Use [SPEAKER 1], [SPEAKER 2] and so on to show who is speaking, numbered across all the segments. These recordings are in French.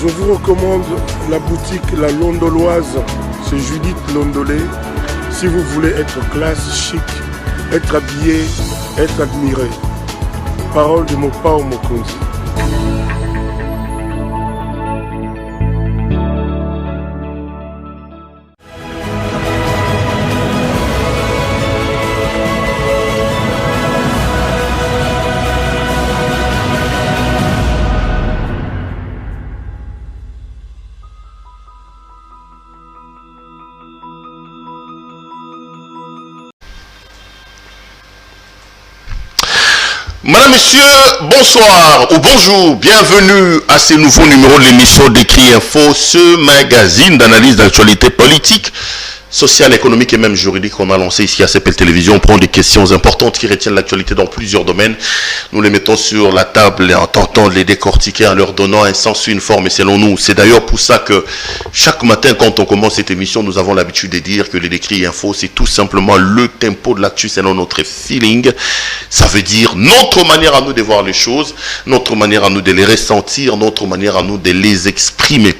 [SPEAKER 1] Je vous recommande la boutique La Londoloise, c'est Judith Londolé. Si vous voulez être classe, chic, être habillé, être admiré. Parole de Mopao Mokonzi.
[SPEAKER 2] Madame, Messieurs, bonsoir ou bonjour, bienvenue à ce nouveau numéro de l'émission d'Écrit Info, ce magazine d'analyse d'actualité politique, sociale, économique et même juridique qu'on a lancé ici à CPL Télévision. On prend des questions importantes qui retiennent l'actualité dans plusieurs domaines. Nous les mettons sur la table et en tentant de les décortiquer, en leur donnant un sens, une forme. Et selon nous, c'est d'ailleurs pour ça que chaque matin, quand on commence cette émission, nous avons l'habitude de dire que les Décrits Info, c'est tout simplement le tempo de l'actu selon notre feeling. Ça veut dire notre manière à nous de voir les choses, notre manière à nous de les ressentir, notre manière à nous de les exprimer.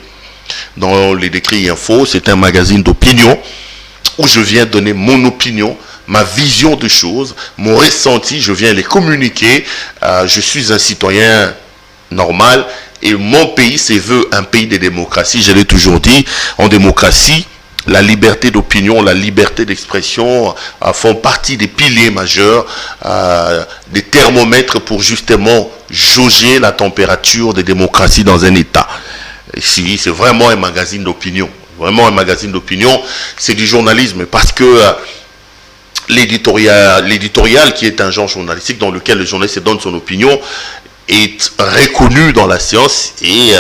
[SPEAKER 2] Dans les Décrits Info, c'est un magazine d'opinion où je viens donner mon opinion, ma vision des choses, mon ressenti, je viens les communiquer. Je suis un citoyen normal et mon pays se veut un pays de démocratie. Je l'ai toujours dit, en démocratie, la liberté d'opinion, la liberté d'expression font partie des piliers majeurs, des thermomètres pour justement jauger la température des démocraties dans un État. Ici, c'est vraiment un magazine d'opinion. Vraiment un magazine d'opinion, c'est du journalisme parce que l'éditorial qui est un genre journalistique dans lequel le journaliste donne son opinion est reconnu dans la science et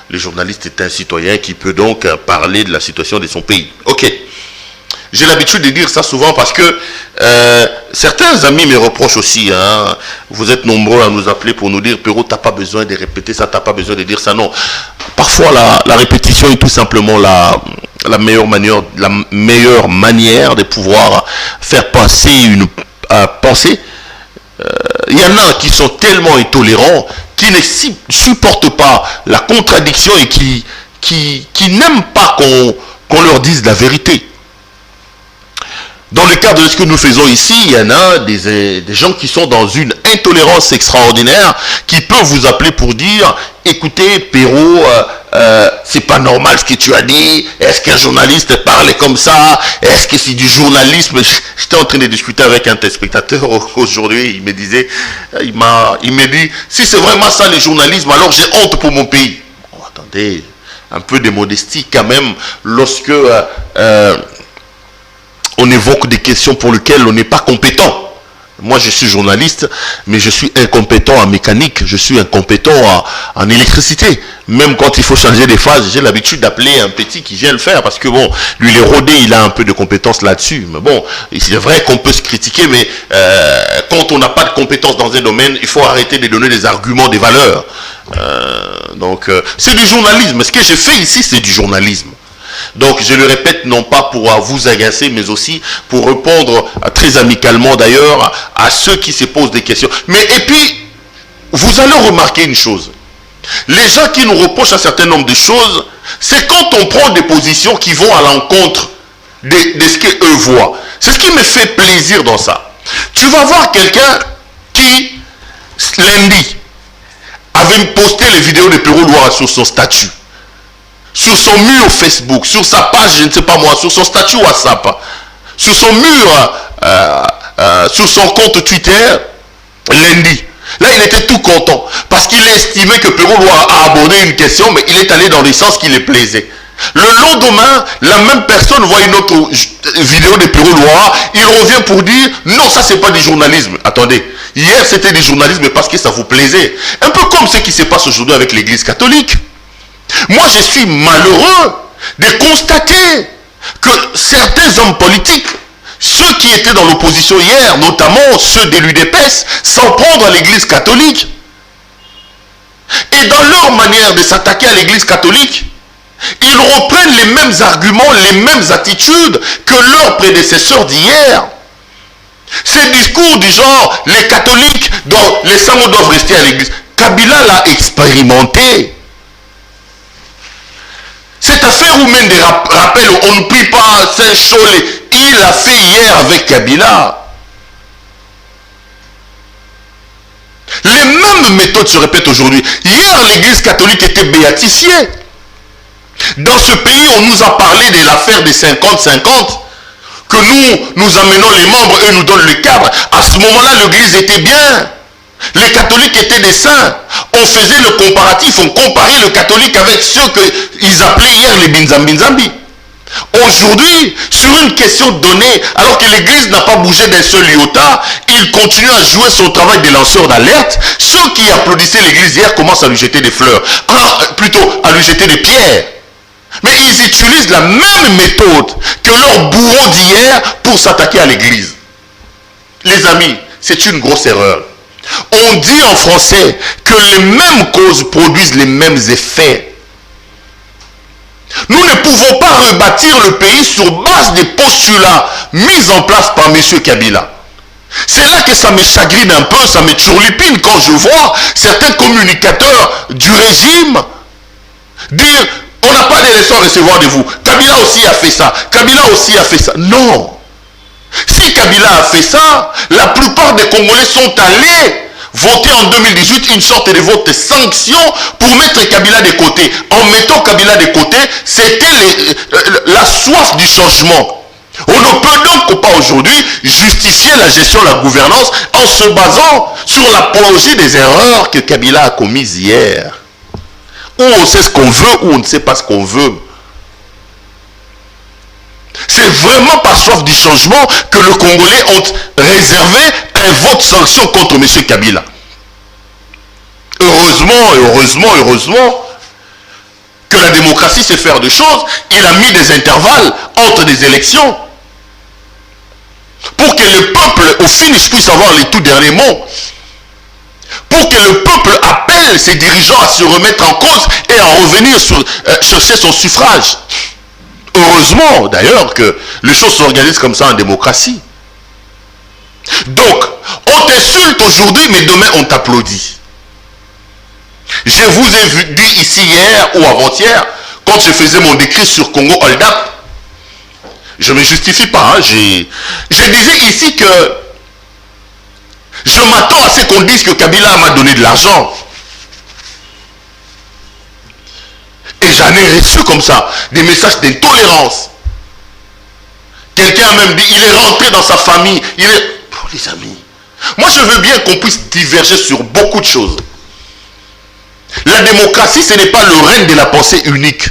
[SPEAKER 2] le journaliste est un citoyen qui peut donc parler de la situation de son pays. Ok. J'ai l'habitude de dire ça souvent parce que certains amis me reprochent aussi. Hein, vous êtes nombreux à nous appeler pour nous dire « Perrault, tu n'as pas besoin de répéter ça, tu n'as pas besoin de dire ça. » Non. Parfois, la répétition est tout simplement la meilleure manière de pouvoir faire passer une pensée. Il y en a qui sont tellement intolérants, qui ne supportent pas la contradiction et qui n'aiment pas qu'on leur dise la vérité. Dans le cadre de ce que nous faisons ici, il y en a des gens qui sont dans une intolérance extraordinaire, qui peuvent vous appeler pour dire « Écoutez, Perrault, c'est pas normal ce que tu as dit. Est-ce qu'un journaliste parle comme ça? Est-ce que c'est du journalisme ?» J'étais en train de discuter avec un téléspectateur aujourd'hui. Il me disait, il me dit « Si c'est vraiment ça le journalisme, alors j'ai honte pour mon pays. » Oh, attendez, un peu de modestie quand même lorsque on évoque des questions pour lesquelles on n'est pas compétent. Moi, je suis journaliste, mais je suis incompétent en mécanique, je suis incompétent en électricité. Même quand il faut changer des phases, j'ai l'habitude d'appeler un petit qui vient le faire, parce que bon, lui, il est rodé, il a un peu de compétences là-dessus. Mais bon, c'est vrai qu'on peut se critiquer, mais quand on n'a pas de compétences dans un domaine, il faut arrêter de donner des arguments, des valeurs. Donc, c'est du journalisme. Ce que j'ai fait ici, c'est du journalisme. Donc je le répète, non pas pour vous agacer, mais aussi pour répondre très amicalement d'ailleurs à ceux qui se posent des questions. Et puis, vous allez remarquer une chose. Les gens qui nous reprochent un certain nombre de choses, c'est quand on prend des positions qui vont à l'encontre de ce qu'eux voient. C'est ce qui me fait plaisir dans ça. Tu vas voir quelqu'un qui, lundi, avait posté les vidéos de Perrault Loira sur son statut. Sur son mur Facebook, sur sa page, je ne sais pas moi, sur son statut WhatsApp, sur son mur, sur son compte Twitter, lundi. Là, il était tout content, parce qu'il estimait que Perrault a abordé une question, mais il est allé dans le sens qui lui plaisait. Le lendemain, la même personne voit une autre vidéo de Perrault Loira, il revient pour dire, non, ça c'est pas du journalisme. Attendez, hier c'était du journalisme parce que ça vous plaisait. Un peu comme ce qui se passe aujourd'hui avec l'église catholique. Moi, je suis malheureux de constater que certains hommes politiques, ceux qui étaient dans l'opposition hier, notamment ceux de l'UDPS, s'en prendre à l'église catholique. Et dans leur manière de s'attaquer à l'église catholique, ils reprennent les mêmes arguments, les mêmes attitudes que leurs prédécesseurs d'hier. Ces discours du genre, les catholiques, les Sango doivent rester à l'église. Kabila l'a expérimenté. Père Oumende rappelle, on ne prie pas Saint-Cholé. Il a fait hier avec Kabila. Les mêmes méthodes se répètent aujourd'hui. Hier, l'église catholique était béatifiée. Dans ce pays, on nous a parlé de l'affaire des 50-50, que nous amenons les membres, eux nous donnent le cadre. À ce moment-là, l'église était bien. Les catholiques étaient des saints. On faisait le comparatif, on comparait le catholique avec ceux qu'ils appelaient hier les Binzambinzambi. Aujourd'hui, sur une question donnée, alors que l'église n'a pas bougé d'un seul iota, il continue à jouer son travail de lanceur d'alerte. Ceux qui applaudissaient l'église hier commencent à lui jeter des fleurs, plutôt à lui jeter des pierres. Mais ils utilisent la même méthode que leurs bourreaux d'hier pour s'attaquer à l'église. Les amis, c'est une grosse erreur. On dit en français que les mêmes causes produisent les mêmes effets. Nous ne pouvons pas rebâtir le pays sur base des postulats mis en place par M. Kabila. C'est là que ça me chagrine un peu, ça me turlupine quand je vois certains communicateurs du régime dire « on n'a pas de leçons à recevoir de vous, Kabila aussi a fait ça, Kabila aussi a fait ça ». Non. Si Kabila a fait ça, la plupart des Congolais sont allés voter en 2018 une sorte de vote sanction pour mettre Kabila de côté. En mettant Kabila de côté, c'était la soif du changement. On ne peut donc pas aujourd'hui justifier la gestion de la gouvernance en se basant sur l'apologie des erreurs que Kabila a commises hier. Ou on sait ce qu'on veut, ou on ne sait pas ce qu'on veut. C'est vraiment par soif du changement que les Congolais ont réservé un vote sanction contre M. Kabila. Heureusement que la démocratie sait faire des choses. Il a mis des intervalles entre des élections pour que le peuple au finish puisse avoir les tout derniers mots. Pour que le peuple appelle ses dirigeants à se remettre en cause et à revenir chercher son suffrage. Heureusement d'ailleurs que les choses s'organisent comme ça en démocratie. Donc, on t'insulte aujourd'hui, mais demain on t'applaudit. Je vous ai dit ici hier ou avant-hier, quand je faisais mon décret sur Congo Hold Up, je ne me justifie pas, je disais ici que je m'attends à ce qu'on dise que Kabila m'a donné de l'argent. Et j'en ai reçu comme ça, des messages d'intolérance. Quelqu'un a même dit, il est rentré dans sa famille. Oh, les amis, moi je veux bien qu'on puisse diverger sur beaucoup de choses. La démocratie, ce n'est pas le règne de la pensée unique.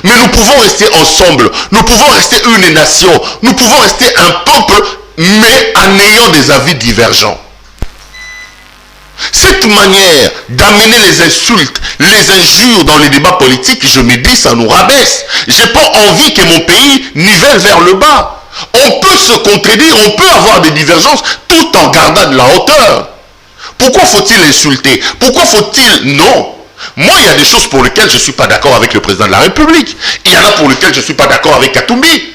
[SPEAKER 2] Mais nous pouvons rester ensemble. Nous pouvons rester une nation. Nous pouvons rester un peuple, mais en ayant des avis divergents. Cette manière d'amener les insultes, les injures dans les débats politiques, je me dis, ça nous rabaisse. Je n'ai pas envie que mon pays nivelle vers le bas. On peut se contredire, on peut avoir des divergences tout en gardant de la hauteur. Pourquoi faut-il insulter? Pourquoi faut-il... Non. Moi, il y a des choses pour lesquelles je ne suis pas d'accord avec le président de la République. Il y en a pour lesquelles je ne suis pas d'accord avec Katumbi.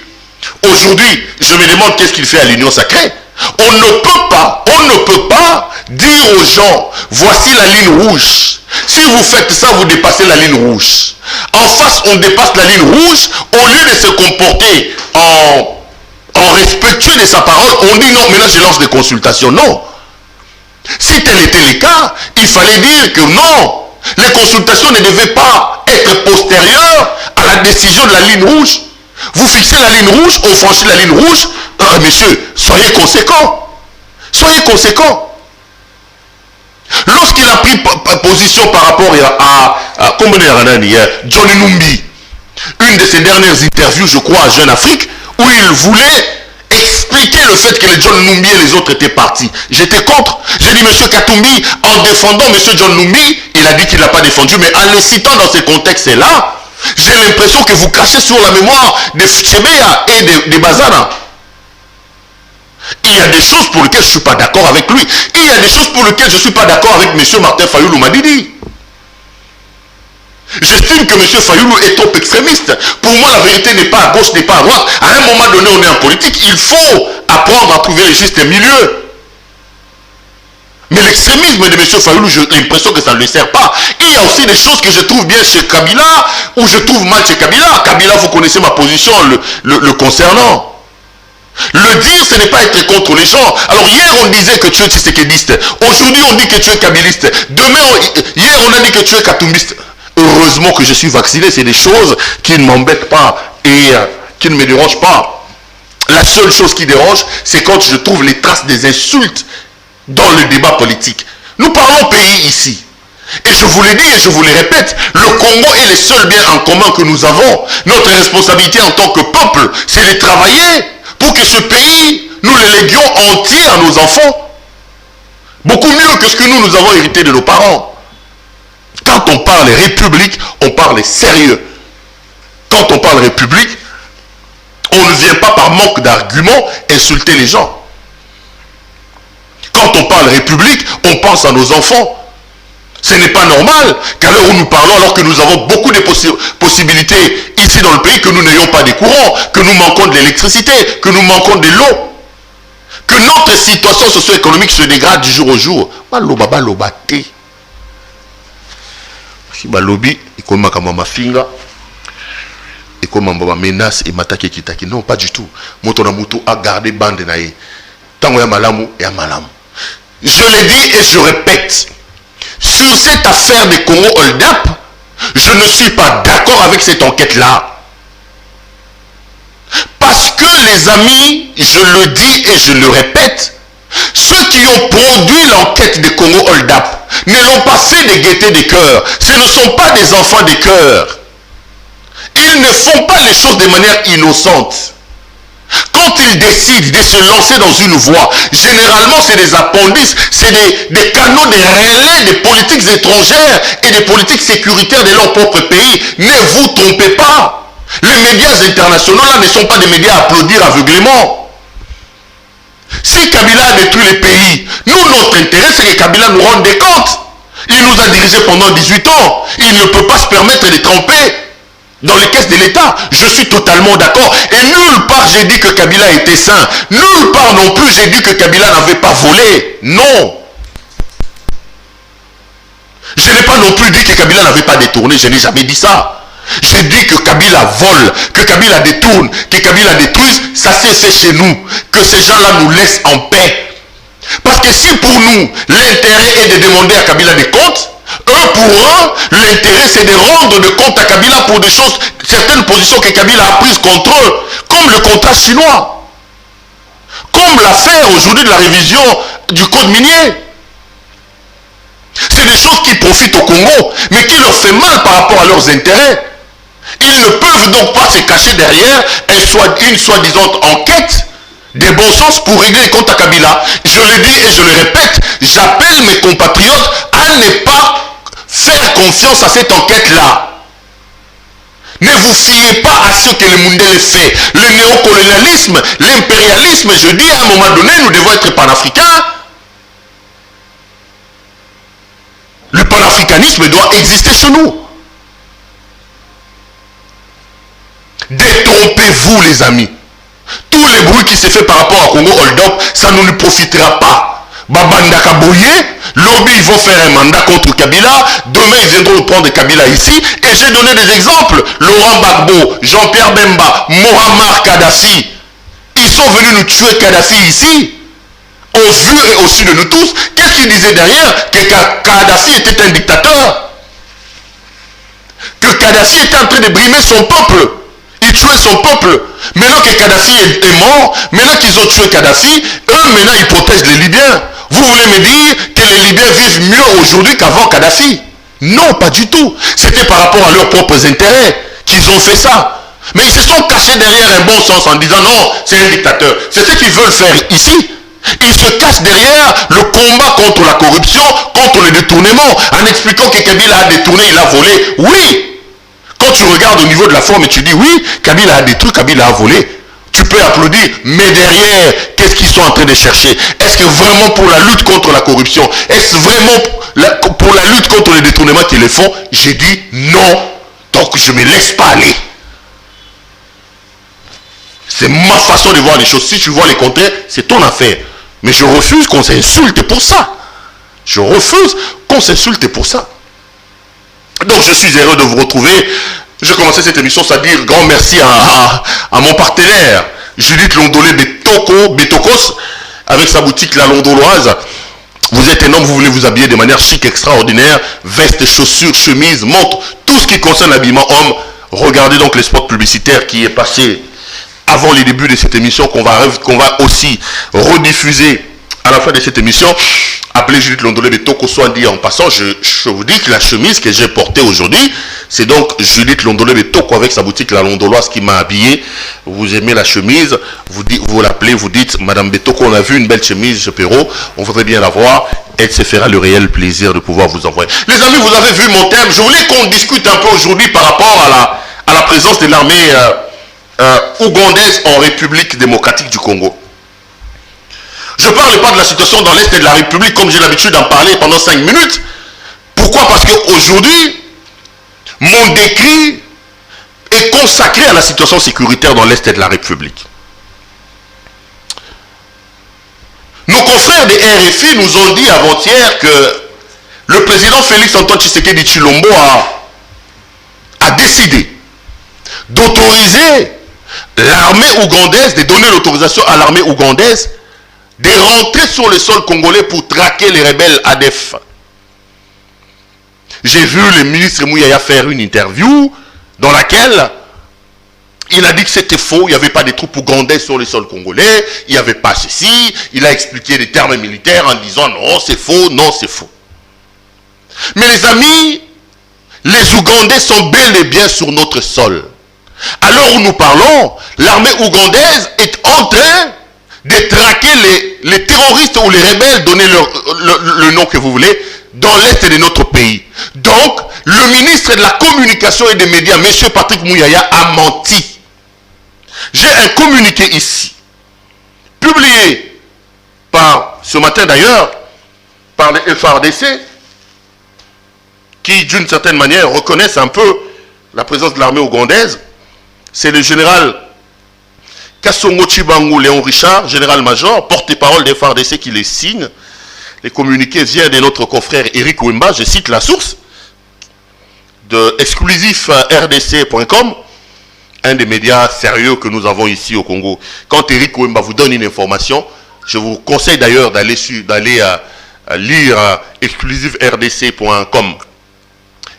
[SPEAKER 2] Aujourd'hui, je me demande qu'est-ce qu'il fait à l'Union sacrée. On ne peut pas dire aux gens, voici la ligne rouge. Si vous faites ça, vous dépassez la ligne rouge. En face, on dépasse la ligne rouge. Au lieu de se comporter en respectueux de sa parole, on dit non, maintenant je lance des consultations. Non. Si tel était le cas, il fallait dire que non, les consultations ne devaient pas être postérieures à la décision de la ligne rouge. Vous fixez la ligne rouge, on franchit la ligne rouge. Messieurs, soyez conséquents. Soyez conséquents. Lorsqu'il a pris position par rapport à John Numbi, une de ses dernières interviews, je crois, à Jeune Afrique, où il voulait expliquer le fait que les John Numbi et les autres étaient partis. J'étais contre. J'ai dit, M. Katumbi, en défendant M. John Numbi, il a dit qu'il n'a pas défendu, mais en le citant dans ces contextes-là, j'ai l'impression que vous crachez sur la mémoire de Fchebea et de Bazana. Il y a des choses pour lesquelles je ne suis pas d'accord avec lui. Il y a des choses pour lesquelles je ne suis pas d'accord avec M. Martin Fayoulou Madidi. J'estime que M. Fayoulou est trop extrémiste. Pour moi, la vérité n'est pas à gauche, n'est pas à droite. À un moment donné, on est en politique. Il faut apprendre à trouver le juste milieu. Mais l'extrémisme de M. Fayoulou, j'ai l'impression que ça ne le sert pas. Il y a aussi des choses que je trouve bien chez Kabila, ou je trouve mal chez Kabila. Kabila, vous connaissez ma position le concernant. Le dire, ce n'est pas être contre les gens. Alors hier, on disait que tu es tshisekidiste. Aujourd'hui, on dit que tu es kabiliste. Demain, hier, on a dit que tu es katumbiste. Heureusement que je suis vacciné. C'est des choses qui ne m'embêtent pas et qui ne me dérangent pas. La seule chose qui dérange, c'est quand je trouve les traces des insultes dans le débat politique. Nous parlons pays ici. Et je vous l'ai dit et je vous le répète, le Congo est le seul bien en commun que nous avons. Notre responsabilité en tant que peuple, c'est de travailler pour que ce pays, nous le léguions entier à nos enfants. Beaucoup mieux que ce que nous avons hérité de nos parents. Quand on parle république, on parle sérieux. Quand on parle république, on ne vient pas par manque d'arguments insulter les gens. Quand on parle république, on pense à nos enfants. Ce n'est pas normal qu'à l'heure où nous parlons, alors que nous avons beaucoup de possibilités ici dans le pays, que nous n'ayons pas de courant, que nous manquons de l'électricité, que nous manquons de l'eau, que notre situation socio-économique se dégrade du jour au jour. Si balobi, il commence à mafinga, et comme ma menace et m'attaquer kitaki. Non, pas du tout. Motona mutu a gardé bande naïe. Tango ya malamu ya malamu. Je l'ai dit et je répète. Sur cette affaire de Congo Hold Up, je ne suis pas d'accord avec cette enquête-là. Parce que les amis, je le dis et je le répète, ceux qui ont produit l'enquête de Congo Hold Up ne l'ont pas fait de gaieté de cœur. Ce ne sont pas des enfants de cœur. Ils ne font pas les choses de manière innocente. Quand ils décident de se lancer dans une voie, généralement c'est des appendices, c'est des canaux de relais des politiques étrangères et des politiques sécuritaires de leur propre pays. Ne vous trompez pas. Les médias internationaux là ne sont pas des médias à applaudir aveuglément. Si Kabila a détruit les pays, nous notre intérêt c'est que Kabila nous rende des comptes. Il nous a dirigés pendant 18 ans. Il ne peut pas se permettre de tremper dans les caisses de l'État. Je suis totalement d'accord. Et nulle part j'ai dit que Kabila était saint. Nulle part non plus j'ai dit que Kabila n'avait pas volé. Non. Je n'ai pas non plus dit que Kabila n'avait pas détourné. Je n'ai jamais dit ça. J'ai dit que Kabila vole, que Kabila détourne, que Kabila détruise. Ça s'est fait chez nous. Que ces gens-là nous laissent en paix. Parce que si pour nous, l'intérêt est de demander à Kabila des comptes, eux pour eux, l'intérêt c'est de rendre des comptes à Kabila pour des choses, certaines positions que Kabila a prises contre eux, comme le contrat chinois, comme l'affaire aujourd'hui de la révision du code minier. C'est des choses qui profitent au Congo, mais qui leur fait mal par rapport à leurs intérêts. Ils ne peuvent donc pas se cacher derrière une soi-disant enquête des bons sens pour régler les comptes à Kabila. Je le dis et je le répète, j'appelle mes compatriotes à ne pas faire confiance à cette enquête-là. Ne vous fiez pas à ce que le Mundele fait. Le néocolonialisme, l'impérialisme, je dis à un moment donné, nous devons être panafricains. Le panafricanisme doit exister chez nous. Détrompez-vous les amis. Tous les bruits qui se fait par rapport à Congo Hold Up, ça ne nous profitera pas. Babandaka Boye, lobby ils vont faire un mandat contre Kabila, demain ils viendront prendre Kabila ici, et j'ai donné des exemples. Laurent Gbagbo, Jean-Pierre Bemba, Mohamed Kadhafi, ils sont venus nous tuer Kadhafi ici, au vu et au su de nous tous. Qu'est-ce qu'ils disaient derrière? Que Kadhafi était un dictateur, que Kadhafi était en train de brimer son peuple. Ils tuaient son peuple. Maintenant que Kadhafi est mort, maintenant qu'ils ont tué Kadhafi, eux maintenant ils protègent les Libyens. Vous voulez me dire que les Libyens vivent mieux aujourd'hui qu'avant Kadhafi? Non, pas du tout. C'était par rapport à leurs propres intérêts qu'ils ont fait ça. Mais ils se sont cachés derrière un bon sens en disant non, c'est un dictateur. C'est ce qu'ils veulent faire ici. Ils se cachent derrière le combat contre la corruption, contre le détournement, en expliquant que Kabila a détourné, il a volé. Oui. Quand tu regardes au niveau de la forme et tu dis oui, Kabila a détruit, Kabila a volé, tu peux applaudir, mais derrière, qu'est-ce qu'ils sont en train de chercher? Est-ce que vraiment pour la lutte contre la corruption, est-ce vraiment pour la lutte contre le détournement qu'ils le font? J'ai dit non, donc je ne me laisse pas aller. C'est ma façon de voir les choses. Si tu vois les contraires, c'est ton affaire. Mais je refuse qu'on s'insulte pour ça. Je refuse qu'on s'insulte pour ça. Donc je suis heureux de vous retrouver. J'ai commencé cette émission, c'est-à-dire grand merci à mon partenaire, Judith Londolé Betokos, avec sa boutique La Londoloise. Vous êtes un homme, vous voulez vous habiller de manière chic, extraordinaire, veste, chaussures, chemise, montre, tout ce qui concerne l'habillement homme. Regardez donc les spots publicitaires qui est passé avant les débuts de cette émission, qu'on va aussi rediffuser à la fin de cette émission. Appelez Judith Londolé Betoko, soit dit en passant, je vous dis que la chemise que j'ai portée aujourd'hui, c'est donc Judith Londolé Betoko avec sa boutique La Londoloise qui m'a habillé. Vous aimez la chemise, vous l'appelez, vous dites, Madame Betoko, on a vu une belle chemise chez Perrault, on voudrait bien la voir. Elle se fera le réel plaisir de pouvoir vous envoyer. Les amis, vous avez vu mon thème. Je voulais qu'on discute un peu aujourd'hui par rapport à la présence de l'armée ougandaise en République démocratique du Congo. Je ne parle pas de la situation dans l'Est de la République comme j'ai l'habitude d'en parler pendant 5 minutes. Pourquoi? Parce qu'aujourd'hui, mon décrit est consacré à la situation sécuritaire dans l'Est de la République. Nos confrères des RFI nous ont dit avant-hier que le président Félix Antoine Tshisekedi Tshilombo a décidé d'autoriser l'armée ougandaise, de donner l'autorisation à l'armée ougandaise de rentrer sur le sol congolais pour traquer les rebelles ADF. J'ai vu le ministre Mouyaya faire une interview dans laquelle il a dit que c'était faux, il n'y avait pas de troupes ougandaises sur le sol congolais, il n'y avait pas ceci, il a expliqué des termes militaires en disant non c'est faux, non c'est faux. Mais les amis, les Ougandais sont bel et bien sur notre sol. À l'heure où nous parlons, l'armée ougandaise est en train de traquer les terroristes ou les rebelles, donnez le nom que vous voulez, dans l'Est de notre pays. Donc, le ministre de la Communication et des Médias, M. Patrick Mouyaya, a menti. J'ai un communiqué ici, publié ce matin d'ailleurs, par les FARDC, qui d'une certaine manière reconnaissent un peu la présence de l'armée ougandaise. C'est le général Kassongo Chibangu Léon Richard, général-major, porte-parole des FARDC qui les signe. Les communiqués viennent de notre confrère Eric Wemba, je cite la source, de exclusifrdc.com, un des médias sérieux que nous avons ici au Congo. Quand Eric Wemba vous donne une information, je vous conseille d'ailleurs d'aller lire exclusifrdc.com.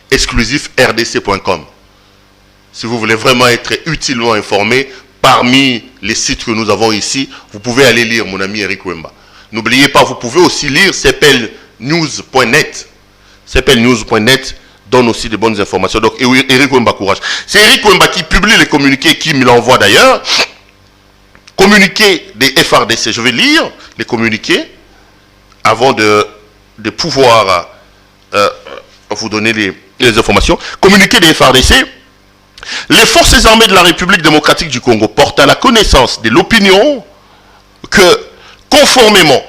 [SPEAKER 2] exclusifrdc.com. Si vous voulez vraiment être utilement informé, parmi les sites que nous avons ici, vous pouvez aller lire mon ami Eric Wemba. N'oubliez pas, vous pouvez aussi lire cepelnews.net. Cepelnews.net donne aussi de bonnes informations. Donc, Eric Wemba, courage. C'est Eric Wemba qui publie les communiqués, qui me l'envoie d'ailleurs. Communiqué des FARDC. Je vais lire les communiqués avant de pouvoir vous donner les informations. Communiqué des FARDC. Les forces armées de la République démocratique du Congo portent à la connaissance de l'opinion que, conformément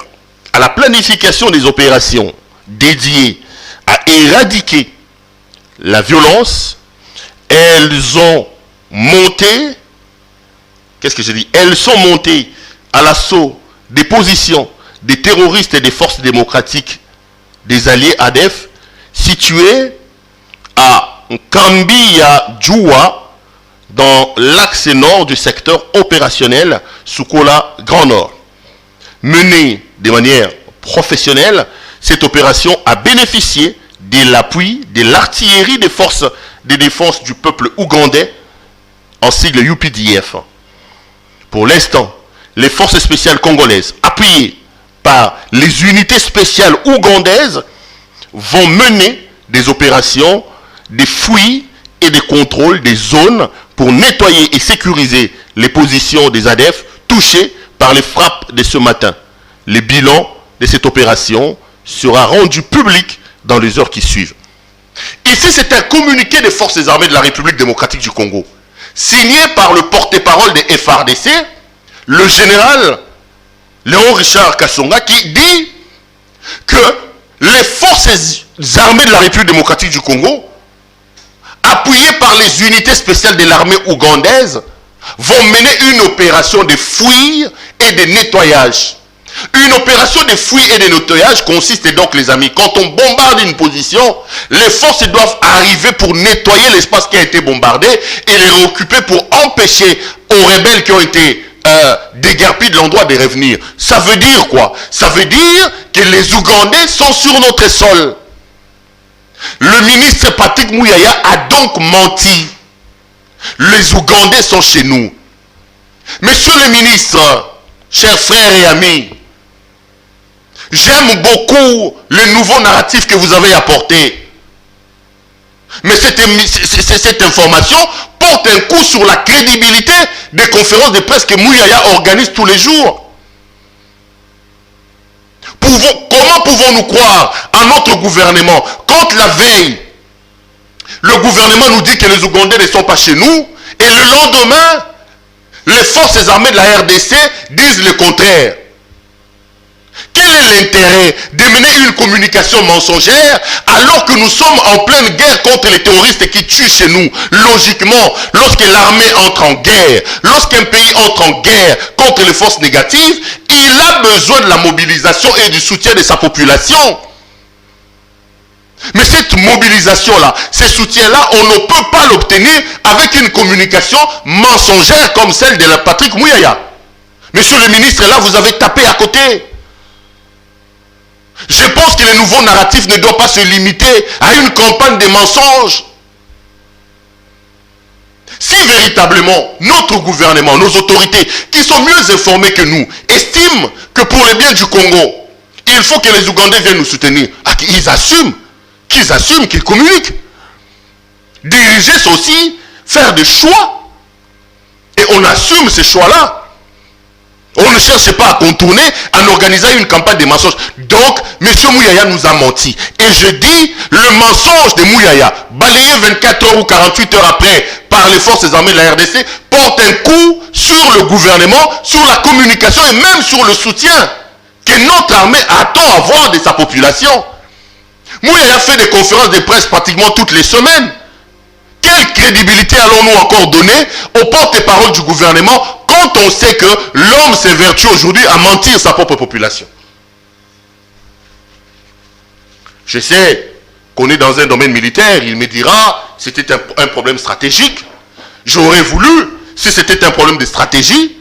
[SPEAKER 2] à la planification des opérations dédiées à éradiquer la violence, elles ont monté, qu'est-ce que je dis? Elles sont montées à l'assaut des positions des terroristes et des forces démocratiques des alliés ADF situées à Kambiya Djoua, dans l'axe nord du secteur opérationnel Soukola Grand Nord. Menée de manière professionnelle, cette opération a bénéficié de l'appui de l'artillerie des forces de défense du peuple ougandais, en sigle UPDF. Pour l'instant, les forces spéciales congolaises, appuyées par les unités spéciales ougandaises, vont mener des opérations des fouilles et des contrôles des zones pour nettoyer et sécuriser les positions des ADF touchées par les frappes de ce matin. Le bilan de cette opération sera rendu public dans les heures qui suivent. Ici, c'est un communiqué des forces armées de la République démocratique du Congo, signé par le porte-parole des FARDC, le général Léon Richard Kassonga, qui dit que les forces armées de la République démocratique du Congo, appuyés par les unités spéciales de l'armée ougandaise, vont mener une opération de fouille et de nettoyage. Une opération de fouille et de nettoyage consiste donc, les amis, quand on bombarde une position, les forces doivent arriver pour nettoyer l'espace qui a été bombardé et les réoccuper pour empêcher aux rebelles qui ont été déguerpis de l'endroit de revenir. Ça veut dire quoi? Ça veut dire que les Ougandais sont sur notre sol. Le ministre Patrick Muyaya a donc menti. Les Ougandais sont chez nous. Monsieur le ministre, chers frères et amis, j'aime beaucoup le nouveau narratif que vous avez apporté. Mais cette information porte un coup sur la crédibilité des conférences de presse que Muyaya organise tous les jours. Comment pouvons-nous croire à notre gouvernement quand la veille, le gouvernement nous dit que les Ougandais ne sont pas chez nous et le lendemain, les forces armées de la RDC disent le contraire? Quel est l'intérêt de mener une communication mensongère alors que nous sommes en pleine guerre contre les terroristes qui tuent chez nous? Logiquement, lorsque l'armée entre en guerre, lorsqu'un pays entre en guerre contre les forces négatives, il a besoin de la mobilisation et du soutien de sa population. Mais cette mobilisation-là, ce soutien-là, on ne peut pas l'obtenir avec une communication mensongère comme celle de la Patrick Muyaya. Monsieur le ministre, là, vous avez tapé à côté. Je pense que le nouveau narratif ne doit pas se limiter à une campagne de mensonges. Si véritablement notre gouvernement, nos autorités, qui sont mieux informées que nous, estiment que pour le bien du Congo, il faut que les Ougandais viennent nous soutenir, qu'ils assument, qu'ils communiquent. Diriger, c'est aussi faire des choix. Et on assume ces choix-là. On ne cherche pas à contourner en organisant une campagne de mensonges. Donc, M. Muyaya nous a menti. Et je dis, le mensonge de Muyaya, balayé 24 heures ou 48 heures après par les forces armées de la RDC, porte un coup sur le gouvernement, sur la communication et même sur le soutien que notre armée attend avoir de sa population. Muyaya fait des conférences de presse pratiquement toutes les semaines. Quelle crédibilité allons-nous encore donner aux porte-parole du gouvernement quand on sait que l'homme s'évertue aujourd'hui à mentir sa propre population? Je sais qu'on est dans un domaine militaire, il me dira c'était un problème stratégique. J'aurais voulu, si c'était un problème de stratégie,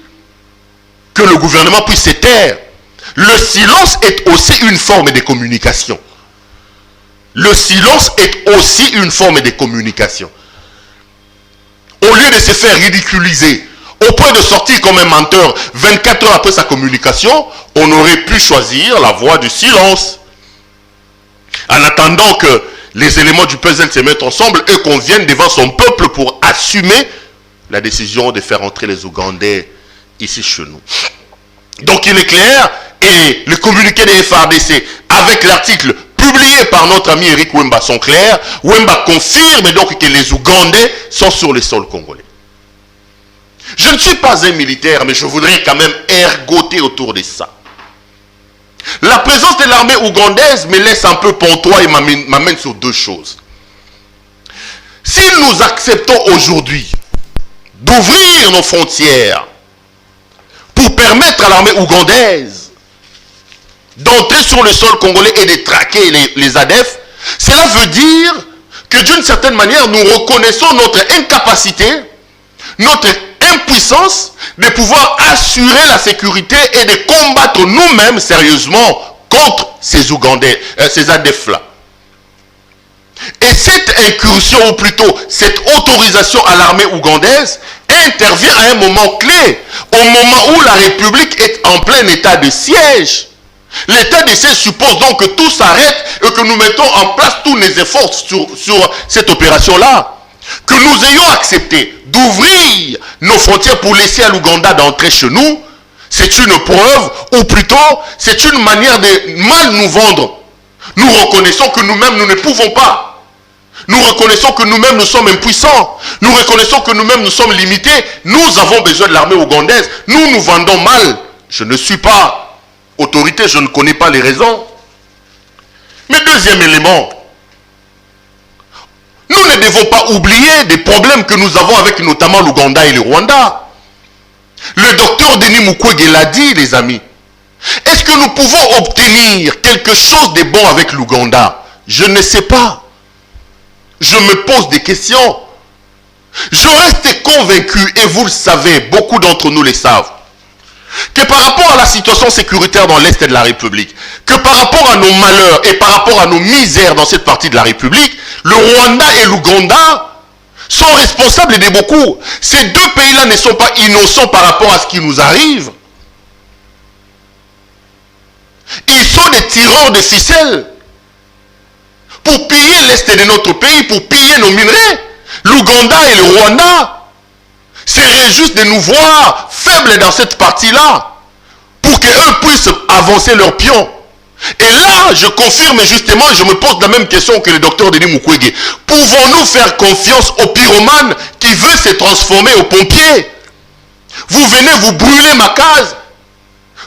[SPEAKER 2] que le gouvernement puisse se taire. Le silence est aussi une forme de communication. Le silence est aussi une forme de communication. Au lieu de se faire ridiculiser, au point de sortir comme un menteur 24 heures après sa communication, on aurait pu choisir la voie du silence. En attendant que les éléments du puzzle se mettent ensemble et qu'on vienne devant son peuple pour assumer la décision de faire entrer les Ougandais ici chez nous. Donc il est clair, et le communiqué des FARDC avec l'article publié par notre ami Eric Wemba sont clairs. Wemba confirme donc que les Ougandais sont sur le sol congolais. Je ne suis pas un militaire, mais je voudrais quand même ergoter autour de ça. La présence de l'armée ougandaise me laisse un peu pantois et m'amène sur deux choses. Si nous acceptons aujourd'hui d'ouvrir nos frontières pour permettre à l'armée ougandaise d'entrer sur le sol congolais et de traquer les ADF, cela veut dire que d'une certaine manière, nous reconnaissons notre incapacité, notre impuissance de pouvoir assurer la sécurité et de combattre nous-mêmes sérieusement contre ces Ougandais, ces ADF-là. Et cette incursion, ou plutôt cette autorisation à l'armée ougandaise, intervient à un moment clé, au moment où la République est en plein état de siège. L'état de siège suppose donc que tout s'arrête et que nous mettons en place tous les efforts sur cette opération-là. Que nous ayons accepté d'ouvrir nos frontières pour laisser à l'Ouganda d'entrer chez nous, c'est une preuve, ou plutôt, c'est une manière de mal nous vendre. Nous reconnaissons que nous-mêmes, nous ne pouvons pas. Nous reconnaissons que nous-mêmes, nous sommes impuissants. Nous reconnaissons que nous-mêmes, nous sommes limités. Nous avons besoin de l'armée ougandaise. Nous nous vendons mal. Je ne suis pas autorité, je ne connais pas les raisons. Mais deuxième élément, nous ne devons pas oublier des problèmes que nous avons avec notamment l'Ouganda et le Rwanda. Le docteur Denis Mukwege l'a dit, les amis. Est-ce que nous pouvons obtenir quelque chose de bon avec l'Ouganda? Je ne sais pas. Je me pose des questions. Je reste convaincu, et vous le savez, beaucoup d'entre nous le savent, que par rapport à la situation sécuritaire dans l'Est de la République, que par rapport à nos malheurs et par rapport à nos misères dans cette partie de la République, le Rwanda et l'Ouganda sont responsables de beaucoup. Ces deux pays-là ne sont pas innocents par rapport à ce qui nous arrive. Ils sont des tireurs de ficelles pour piller l'Est de notre pays, pour piller nos minerais. L'Ouganda et le Rwanda se réjouissent de nous voir faibles dans cette partie-là pour qu'eux puissent avancer leurs pions. Et là, je confirme justement, je me pose la même question que le docteur Denis Mukwege. Pouvons-nous faire confiance au pyromane qui veut se transformer au pompier? Vous venez, vous brûlez ma case.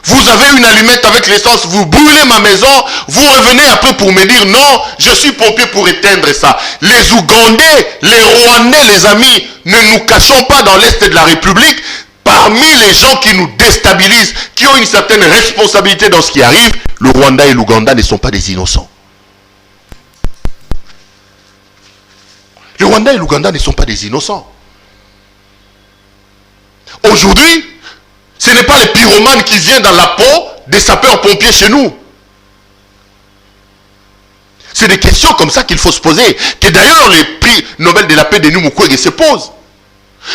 [SPEAKER 2] Vous avez une allumette avec l'essence, vous brûlez ma maison, vous revenez après pour me dire non, je suis pompier pour éteindre ça. Les Ougandais, les Rwandais, les amis, ne nous cachons pas dans l'Est de la République. Parmi les gens qui nous déstabilisent, qui ont une certaine responsabilité dans ce qui arrive, le Rwanda et l'Ouganda ne sont pas des innocents. Le Rwanda et l'Ouganda ne sont pas des innocents. Aujourd'hui, ce n'est pas les pyromanes qui viennent dans la peau des sapeurs-pompiers chez nous. C'est des questions comme ça qu'il faut se poser. Que d'ailleurs les prix Nobel de la paix de Denis Mukwege se posent.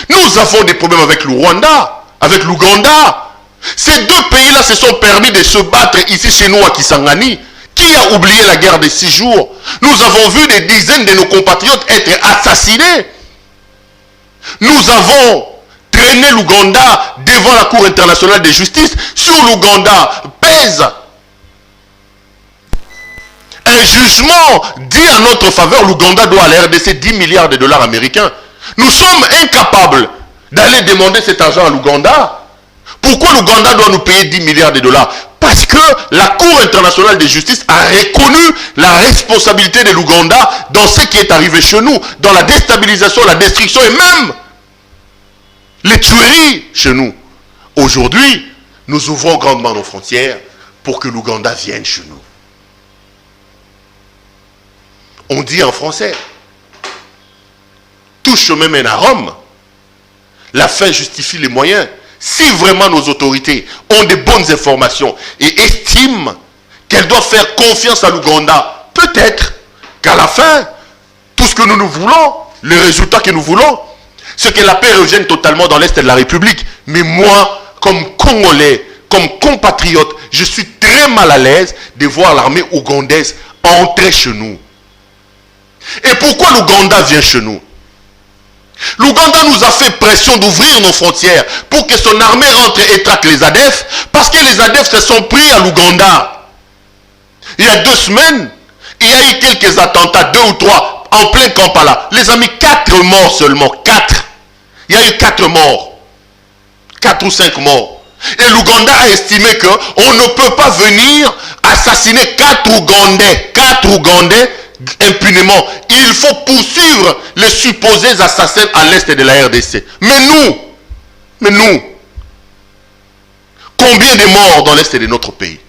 [SPEAKER 2] Nous avons des problèmes avec le Rwanda, avec l'Ouganda. Ces deux pays-là se sont permis de se battre ici chez nous à Kisangani. Qui a oublié la guerre des 6 jours? Nous avons vu des dizaines de nos compatriotes être assassinés. Nous avons traîné l'Ouganda devant la Cour internationale de justice. Sur l'Ouganda pèse un jugement dit en notre faveur. L'Ouganda doit à la RDC 10 milliards de dollars américains. Nous sommes incapables d'aller demander cet argent à l'Ouganda. Pourquoi l'Ouganda doit nous payer 10 milliards de dollars? Parce que la Cour internationale de justice a reconnu la responsabilité de l'Ouganda dans ce qui est arrivé chez nous, dans la déstabilisation, la destruction et même les tueries chez nous. Aujourd'hui, nous ouvrons grandement nos frontières pour que l'Ouganda vienne chez nous. On dit en français, tout chemin mène à Rome. La fin justifie les moyens. Si vraiment nos autorités ont de bonnes informations et estiment qu'elles doivent faire confiance à l'Ouganda, peut-être qu'à la fin, tout ce que nous voulons, le résultat que nous voulons, c'est que la paix revienne totalement dans l'Est de la République. Mais moi, comme Congolais, comme compatriote, je suis très mal à l'aise de voir l'armée ougandaise entrer chez nous. Et pourquoi l'Ouganda vient chez nous? L'Ouganda nous a fait pression d'ouvrir nos frontières pour que son armée rentre et traque les ADF, parce que les ADF se sont pris à l'Ouganda. Il y a 2 semaines, il y a eu quelques attentats, 2 ou 3, en plein Kampala. Les amis, 4 morts seulement, 4. Il y a eu 4 morts. 4 ou 5 morts. Et l'Ouganda a estimé qu'on ne peut pas venir assassiner 4 Ougandais impunément. Il faut poursuivre les supposés assassins à l'est de la RDC. Mais nous, combien de morts dans l'est de notre pays?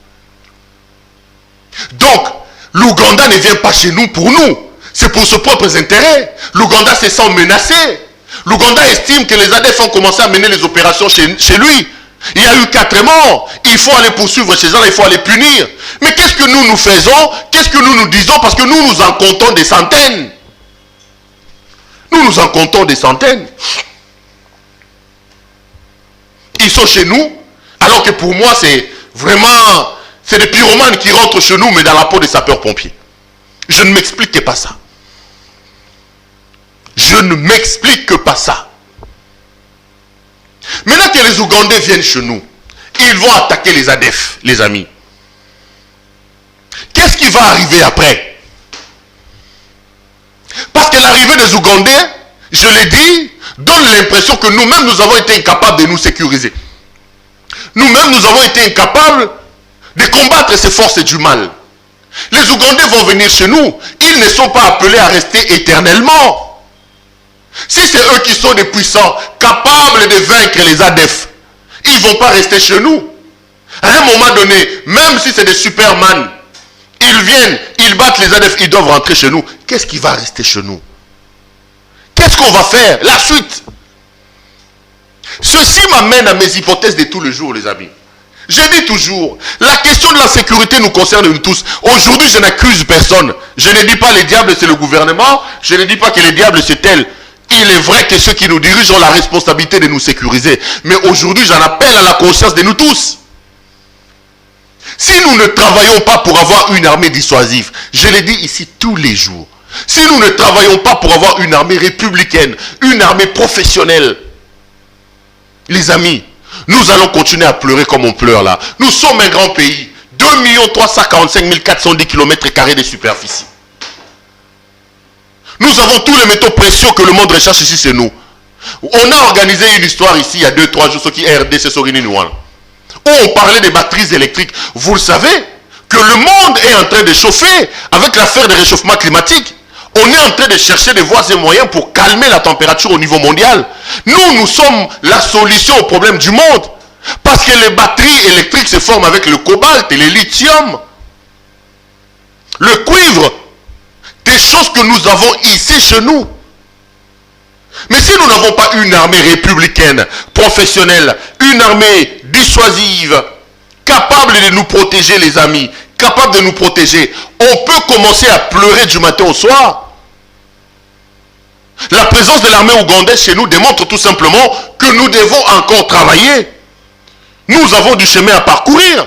[SPEAKER 2] Donc, l'Ouganda ne vient pas chez nous pour nous. C'est pour ses propres intérêts. L'Ouganda se sent menacé. L'Ouganda estime que les ADF ont commencé à mener les opérations chez lui. Il y a eu 4 morts. Il faut aller poursuivre ces gens-là, il faut aller punir. Mais qu'est-ce que nous faisons? Qu'est-ce que nous disons? Parce que nous en comptons des centaines. Nous en comptons des centaines. Ils sont chez nous, alors que pour moi, c'est vraiment... C'est des pyromanes qui rentrent chez nous, mais dans la peau des sapeurs-pompiers. Je ne m'explique pas ça. Je ne m'explique pas ça. Maintenant que les Ougandais viennent chez nous, ils vont attaquer les ADF, les amis. Qu'est-ce qui va arriver après? Parce que l'arrivée des Ougandais, je l'ai dit, donne l'impression que nous-mêmes, nous avons été incapables de nous sécuriser. Nous-mêmes, nous avons été incapables de combattre ces forces du mal. Les Ougandais vont venir chez nous. Ils ne sont pas appelés à rester éternellement. Si c'est eux qui sont des puissants, capables de vaincre les ADF, ils ne vont pas rester chez nous. À un moment donné, même si c'est des Superman, ils viennent, ils battent les ADF, ils doivent rentrer chez nous. Qu'est-ce qui va rester chez nous? Qu'est-ce qu'on va faire? La suite. Ceci m'amène à mes hypothèses de tous les jours, les amis. Je dis toujours, la question de la sécurité nous concerne nous tous. Aujourd'hui, je n'accuse personne. Je ne dis pas les diables, c'est le gouvernement. Je ne dis pas que les diables, c'est tel. Il est vrai que ceux qui nous dirigent ont la responsabilité de nous sécuriser. Mais aujourd'hui, j'en appelle à la conscience de nous tous. Si nous ne travaillons pas pour avoir une armée dissuasive, je le dis ici tous les jours, si nous ne travaillons pas pour avoir une armée républicaine, une armée professionnelle, les amis, nous allons continuer à pleurer comme on pleure là. Nous sommes un grand pays, 2 345 410 km² de superficie. Nous avons tous les métaux précieux que le monde recherche ici, c'est nous. On a organisé une histoire ici il y a 2-3 jours, ce qui est RDC Sorini Nouan, où on parlait des batteries électriques. Vous le savez que le monde est en train de chauffer avec l'affaire des réchauffements climatiques. On est en train de chercher des voies et moyens pour calmer la température au niveau mondial. Nous sommes la solution au problème du monde. Parce que les batteries électriques se forment avec le cobalt et le lithium, le cuivre, des choses que nous avons ici chez nous. Mais si nous n'avons pas une armée républicaine, professionnelle, une armée dissuasive, capable de nous protéger, les amis, capable de nous protéger, on peut commencer à pleurer du matin au soir. La présence de l'armée ougandaise chez nous démontre tout simplement que nous devons encore travailler. Nous avons du chemin à parcourir.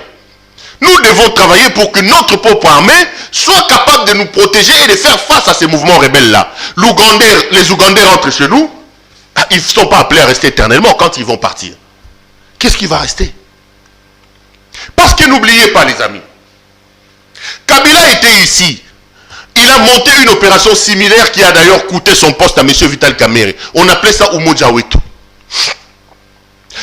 [SPEAKER 2] Nous devons travailler pour que notre propre armée soit capable de nous protéger et de faire face à ces mouvements rebelles-là. Les Ougandais rentrent chez nous, ils ne sont pas appelés à rester éternellement quand ils vont partir. Qu'est-ce qui va rester? Parce que n'oubliez pas, les amis, Kabila était ici. Il a monté une opération similaire qui a d'ailleurs coûté son poste à M. Vital Kamerhe. On appelait ça Umoja Wetu.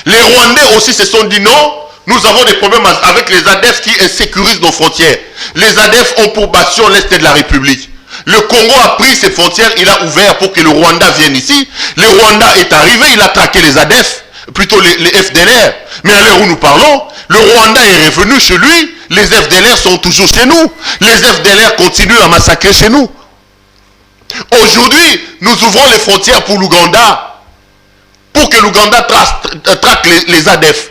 [SPEAKER 2] Les Rwandais aussi se sont dit non, nous avons des problèmes avec les ADF qui insécurisent nos frontières. Les ADF ont pour bastion l'Est de la République. Le Congo a pris ses frontières, il a ouvert pour que le Rwanda vienne ici. Le Rwanda est arrivé, il a traqué les ADF, plutôt les FDLR. Mais à l'heure où nous parlons, le Rwanda est revenu chez lui, les FDLR sont toujours chez nous. Les FDLR continuent à massacrer chez nous. Aujourd'hui, nous ouvrons les frontières pour l'Ouganda, pour que l'Ouganda traque les ADF.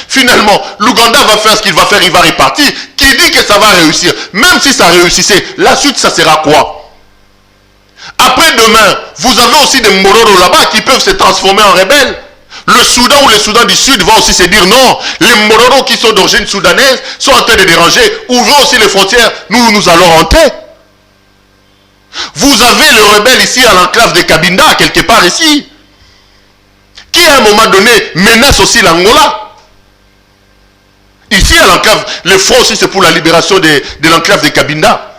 [SPEAKER 2] Finalement, l'Ouganda va faire ce qu'il va faire, il va repartir. Qui dit que ça va réussir? Même si ça réussissait, la suite, ça sera quoi? Après demain, vous avez aussi des Mororo là-bas qui peuvent se transformer en rebelles. Le Soudan ou le Soudan du Sud va aussi se dire non, les Mororo qui sont d'origine soudanaise sont en train de déranger. Ouvrons aussi les frontières, nous allons rentrer. Vous avez le rebelle ici à l'enclave de Cabinda, quelque part ici, qui à un moment donné menace aussi l'Angola. Ici à l'enclave, le front aussi c'est pour la libération de l'enclave de Cabinda.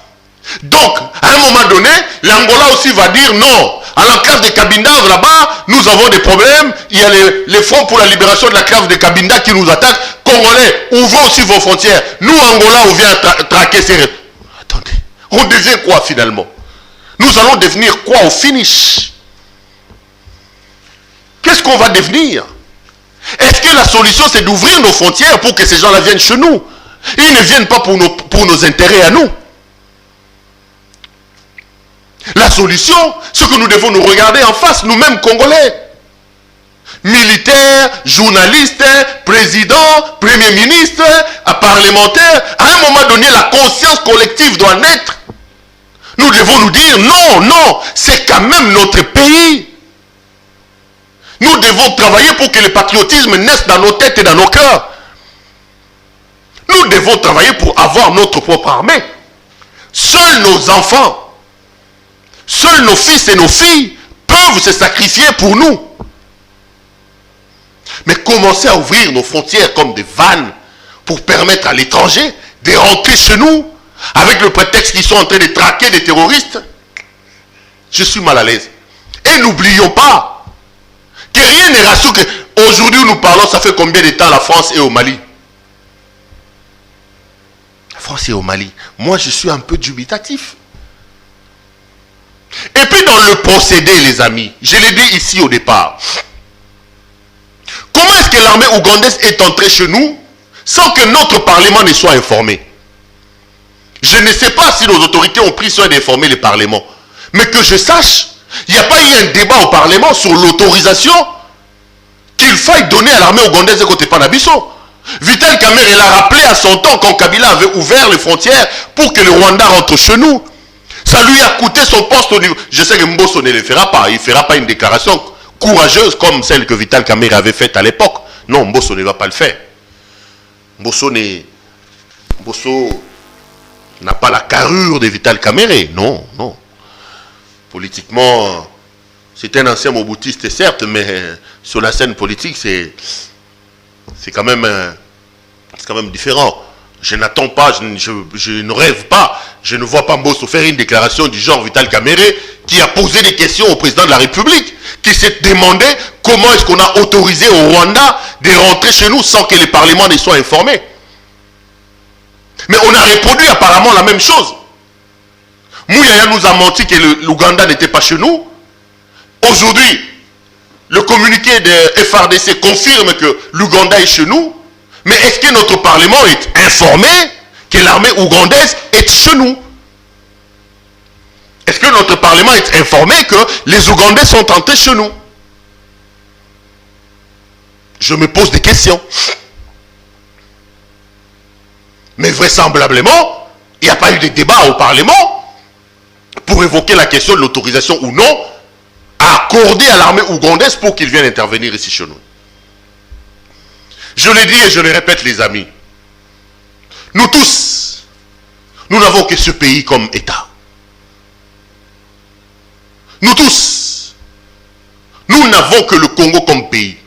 [SPEAKER 2] Donc, à un moment donné, l'Angola aussi va dire non. À l'enclave de Cabinda, là-bas, nous avons des problèmes. Il y a les fronts pour la libération de l'enclave de Cabinda qui nous attaquent. Congolais, ouvrez aussi vos frontières. Nous, Angola, on vient traquer ces... Attendez, on devient quoi finalement? Nous allons devenir quoi au finish? Qu'est-ce qu'on va devenir? Est-ce que la solution c'est d'ouvrir nos frontières pour que ces gens-là viennent chez nous? Ils ne viennent pas pour nos intérêts à nous. La solution, c'est que nous devons nous regarder en face, nous-mêmes Congolais. Militaires, journalistes, présidents, premiers ministres, parlementaires. À un moment donné, la conscience collective doit naître. Nous devons nous dire non, non, c'est quand même notre pays. Nous devons travailler pour que le patriotisme naisse dans nos têtes et dans nos cœurs. Nous devons travailler pour avoir notre propre armée. Seuls nos enfants, seuls nos fils et nos filles peuvent se sacrifier pour nous. Mais commencer à ouvrir nos frontières comme des vannes pour permettre à l'étranger de rentrer chez nous avec le prétexte qu'ils sont en train de traquer des terroristes, je suis mal à l'aise. Et n'oublions pas que rien n'est rassurant. Aujourd'hui où nous parlons, ça fait combien de temps la France est au Mali? La France est au Mali. Moi, je suis un peu dubitatif. Et puis dans le procédé, les amis, je l'ai dit ici au départ, comment est-ce que l'armée ougandaise est entrée chez nous sans que notre Parlement ne soit informé. Je ne sais pas si nos autorités ont pris soin d'informer le Parlement. Mais que je sache, il n'y a pas eu un débat au Parlement sur l'autorisation qu'il faille donner à l'armée ougandaise côté Panabiso. Vital Kamerhe l'a rappelé à son temps quand Kabila avait ouvert les frontières pour que le Rwanda rentre chez nous. Ça lui a coûté son poste au niveau... Je sais que Mbosso ne le fera pas. Il ne fera pas une déclaration courageuse comme celle que Vital Kamerhe avait faite à l'époque. Non, Mbosso ne va pas le faire. Mbosso n'a pas la carrure de Vital Kamerhe. Non, non. Politiquement, c'est un ancien moboutiste, certes, mais sur la scène politique, c'est quand même différent. Je n'attends pas, je ne rêve pas, je ne vois pas Mbosso faire une déclaration du genre Vital Kamerhe qui a posé des questions au président de la République, qui s'est demandé comment est-ce qu'on a autorisé au Rwanda de rentrer chez nous sans que les parlements ne soient informés. Mais on a reproduit apparemment la même chose. Mouyaya nous a menti que l'Ouganda n'était pas chez nous. Aujourd'hui, le communiqué de FRDC confirme que l'Ouganda est chez nous. Mais est-ce que notre Parlement est informé que l'armée ougandaise est chez nous? Est-ce que notre Parlement est informé que les Ougandais sont entrés chez nous? Je me pose des questions. Mais vraisemblablement, il n'y a pas eu de débat au Parlement pour évoquer la question de l'autorisation ou non à accorder à l'armée ougandaise pour qu'ils viennent intervenir ici chez nous. Je le dis et je le répète, les amis. Nous tous, nous n'avons que ce pays comme État. Nous tous, nous n'avons que le Congo comme pays.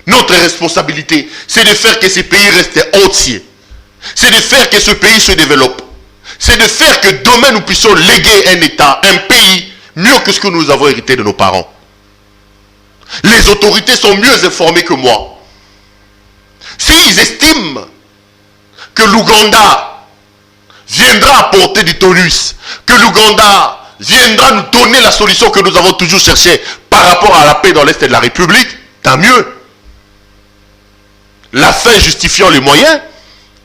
[SPEAKER 2] Notre responsabilité, c'est de faire que ce pays reste entier. C'est de faire que ce pays se développe. C'est de faire que demain nous puissions léguer un État, un pays, mieux que ce que nous avons hérité de nos parents. Les autorités sont mieux informées que moi. S'ils estiment que l'Ouganda viendra apporter du tonus, que l'Ouganda viendra nous donner la solution que nous avons toujours cherchée par rapport à la paix dans l'Est de la République, tant mieux. La fin justifiant les moyens,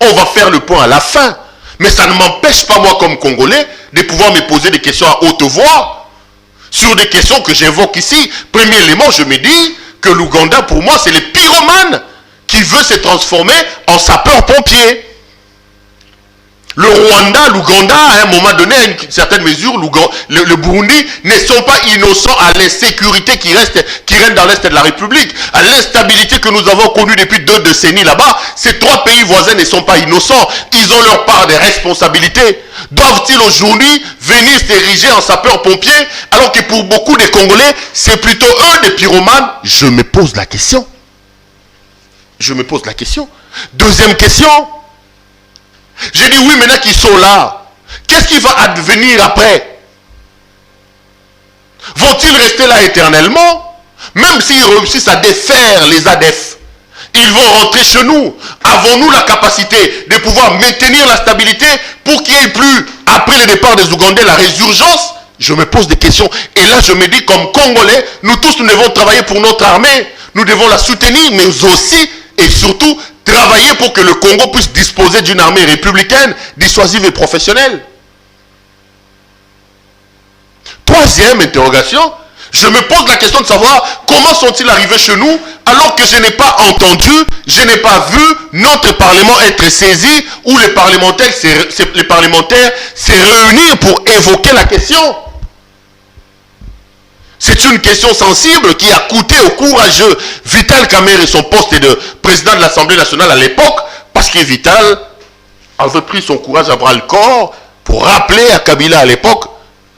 [SPEAKER 2] on va faire le point à la fin. Mais ça ne m'empêche pas, moi, comme Congolais, de pouvoir me poser des questions à haute voix sur des questions que j'évoque ici. Premier élément, je me dis que l'Ouganda, pour moi, c'est le pyromane qui veut se transformer en sapeur-pompier. Le Rwanda, l'Ouganda, à un moment donné, à une certaine mesure, le Burundi ne sont pas innocents à l'insécurité qui règne dans l'Est de la République, à l'instabilité que nous avons connue depuis 2 décennies là-bas. Ces 3 pays voisins ne sont pas innocents. Ils ont leur part de responsabilité. Doivent-ils aujourd'hui venir s'ériger en sapeurs-pompiers alors que pour beaucoup de Congolais, c'est plutôt eux des pyromanes? Je me pose la question. Je me pose la question. Deuxième question. J'ai dit oui, maintenant qu'ils sont là, qu'est-ce qui va advenir après? Vont-ils rester là éternellement? Même s'ils réussissent à défaire les ADF, ils vont rentrer chez nous. Avons-nous la capacité de pouvoir maintenir la stabilité pour qu'il n'y ait plus, après le départ des Ougandais, la résurgence? Je me pose des questions. Et là, je me dis, comme Congolais, nous tous, nous devons travailler pour notre armée. Nous devons la soutenir, mais aussi et surtout travailler pour que le Congo puisse disposer d'une armée républicaine, dissuasive et professionnelle. Troisième interrogation, je me pose la question de savoir comment sont-ils arrivés chez nous alors que je n'ai pas entendu, je n'ai pas vu notre Parlement être saisi ou les parlementaires se réunir pour évoquer la question. C'est une question sensible qui a coûté au courageux Vital Kamerhe son poste de président de l'Assemblée nationale à l'époque, parce que Vital avait pris son courage à bras le corps pour rappeler à Kabila à l'époque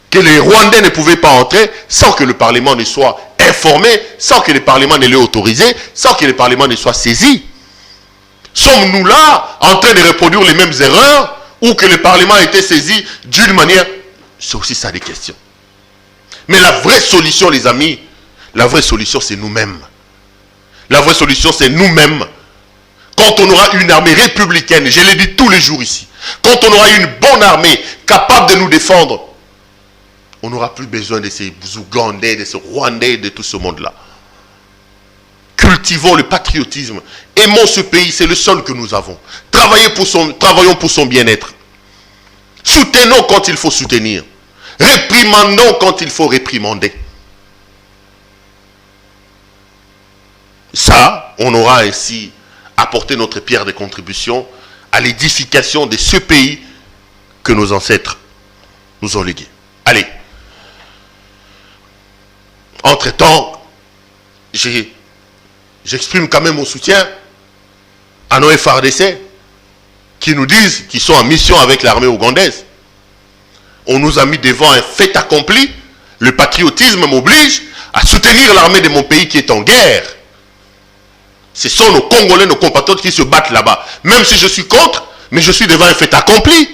[SPEAKER 2] que les Rwandais ne pouvaient pas entrer sans que le Parlement ne soit informé, sans que le Parlement ne l'ait autorisé, sans que le Parlement ne soit saisi. Sommes-nous là en train de reproduire les mêmes erreurs ou que le Parlement a été saisi d'une manière? C'est aussi ça des questions. Mais la vraie solution, les amis, la vraie solution, c'est nous-mêmes. La vraie solution, c'est nous-mêmes. Quand on aura une armée républicaine, je l'ai dit tous les jours ici, quand on aura une bonne armée capable de nous défendre, on n'aura plus besoin de ces Ougandais, de ces Rwandais, de tout ce monde-là. Que Cultivons le patriotisme. Aimons ce pays, c'est le seul que nous avons. Travaillons pour son bien-être. Soutenons quand il faut soutenir. Réprimandons quand il faut réprimander. Ça, on aura ainsi apporté notre pierre de contribution à l'édification de ce pays que nos ancêtres nous ont légué. Allez. Entre-temps, j'exprime quand même mon soutien à nos FARDC qui nous disent qu'ils sont en mission avec l'armée ougandaise. On nous a mis devant un fait accompli. Le patriotisme m'oblige à soutenir l'armée de mon pays qui est en guerre. Ce sont nos Congolais, nos compatriotes qui se battent là-bas. Même si je suis contre, mais je suis devant un fait accompli.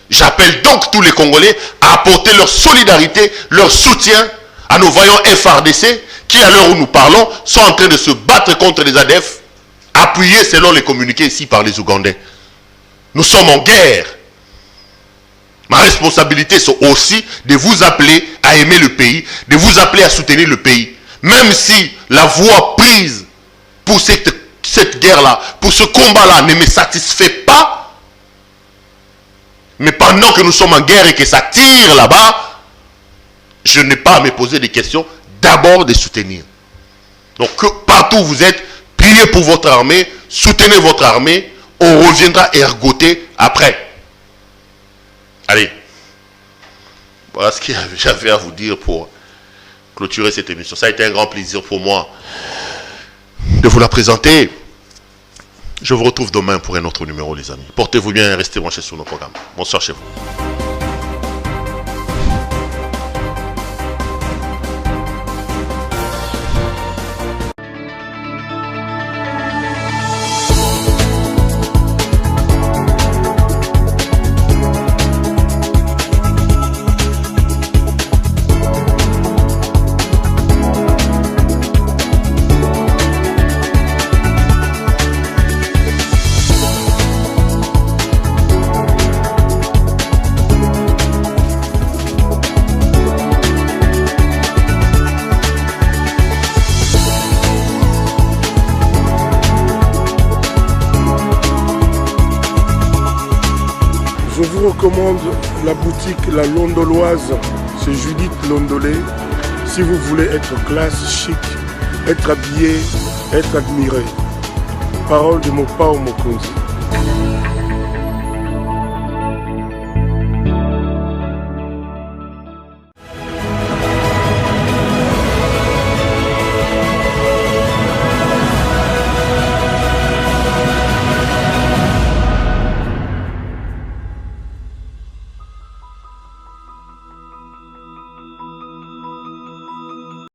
[SPEAKER 2] J'appelle donc tous les Congolais à apporter leur solidarité, leur soutien à nos vaillants FARDC qui, à l'heure où nous parlons, sont en train de se battre contre les ADF, appuyés selon les communiqués ici par les Ougandais. Nous sommes en guerre. Ma responsabilité, c'est aussi de vous appeler à aimer le pays, de vous appeler à soutenir le pays. Même si la voie prise pour cette guerre-là, pour ce combat-là, ne me satisfait pas, mais pendant que nous sommes en guerre et que ça tire là-bas, je n'ai pas à me poser des questions, d'abord de soutenir. Donc partout où vous êtes, priez pour votre armée, soutenez votre armée, on reviendra ergoter après. Allez, voilà ce que j'avais à vous dire pour clôturer cette émission. Ça a été un grand plaisir pour moi de vous la présenter. Je vous retrouve demain pour un autre numéro, les amis. Portez-vous bien et restez branchés sur nos programmes. Bonsoir chez vous.
[SPEAKER 1] Je vous recommande la boutique La Londoloise, c'est Judith Londolé. Si vous voulez être classe, chic, être habillé, être admiré. Parole de Mopao Mokonzi.